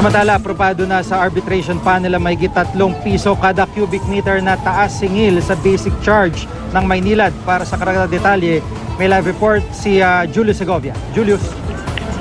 Samantala, aprobado na sa arbitration panel ang mahigit 3 piso kada cubic meter na taas singil sa basic charge ng Maynilad. Para sa karagdagang detalye, may live report si Julius Segovia. Julius.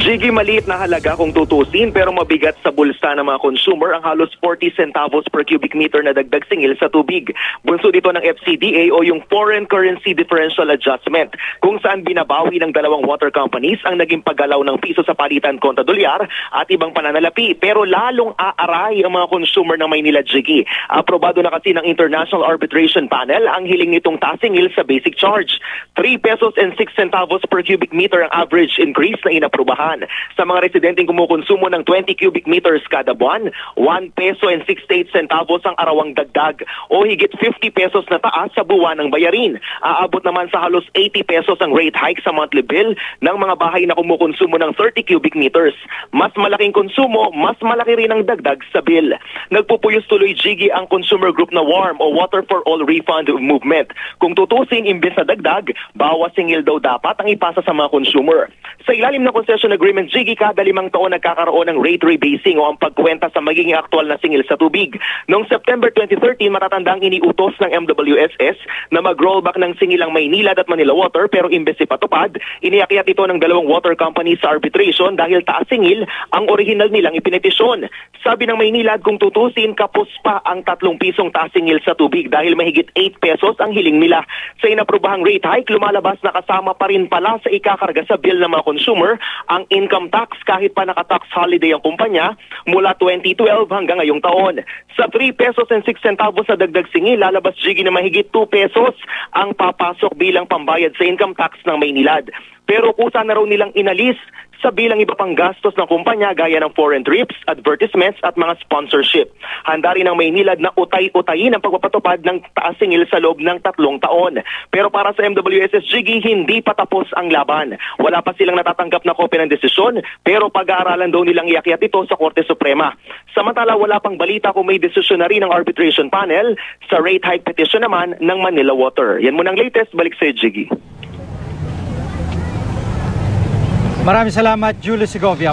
Gigi, maliit na halaga kung tutusin pero mabigat sa bulsa ng mga consumer ang halos 40 centavos per cubic meter na dagdag singil sa tubig. Bunso dito ng FCDA o yung Foreign Currency Differential Adjustment, kung saan binabawi ng dalawang water companies ang naging paggalaw ng piso sa palitan kontra dolyar at ibang pananalapi. Pero lalong aaray ang mga consumer ng Maynila, Gigi. Aprobado na kasi ng International Arbitration Panel ang hiling nitong tasingil sa basic charge. 3 pesos and 6 centavos per cubic meter ang average increase na inaprubahan. Sa mga residenteng kumukonsumo ng 20 cubic meters kada buwan, 1 peso and 68 centavos ang arawang dagdag o higit 50 pesos na taas sa buwan ng bayarin. Aabot naman sa halos 80 pesos ang rate hike sa monthly bill ng mga bahay na kumukonsumo ng 30 cubic meters. Mas malaking konsumo, mas malaki rin ang dagdag sa bill. Nagpupuyos tuloy, Gigi, ang consumer group na WARM o Water for All Refund Movement. Kung tutusin, imbes na dagdag, bawas singil daw dapat ang ipasa sa mga consumer. Sa ilalim ng concession agreement, Gigi, kada 5 taon nagkakaroon ng rate rebasing o ang pagkwenta sa magiging aktual na singil sa tubig. Noong September 2013, matatandang iniutos ng MWSS na mag-rollback ng singilang Maynilad at Manila Water, pero imbes ipatupad, iniakyat ito ng dalawang water companies sa arbitration dahil taas singil ang original nilang ipinetisyon. Sabi ng Maynilad, kung tutusin, kapos pa ang 3 pisong taas singil sa tubig dahil mahigit 8 pesos ang hiling nila. Sa inaprubahang rate hike, lumalabas na kasama pa rin pala sa ikakarga sa bill ng mga consumer ang income tax kahit pa naka-tax holiday ang kumpanya mula 2012 hanggang ngayong taon. Sa 3 pesos and 6 centavos sa dagdag singil, lalabas, Gigi, na mahigit 2 pesos ang papasok bilang pambayad sa income tax ng Maynilad. Pero kusa na raw nilang inalis sa bilang iba pang gastos ng kumpanya gaya ng foreign trips, advertisements at mga sponsorship. Handa rin ang Maynilad na utay-utayin ang pagpapatupad ng taas singil sa loob ng 3 taon. Pero para sa MWSS, Gigi, hindi pa tapos ang laban. Wala pa silang natatanggap na kopya ng desisyon, pero pag-aaralan daw nilang iakyat ito sa Korte Suprema. Samantala, wala pang balita kung may desisyon na rin ng arbitration panel sa rate hike petition naman ng Manila Water. Yan muna ang latest. Balik sa Gigi. Maraming salamat, Julius Segovia.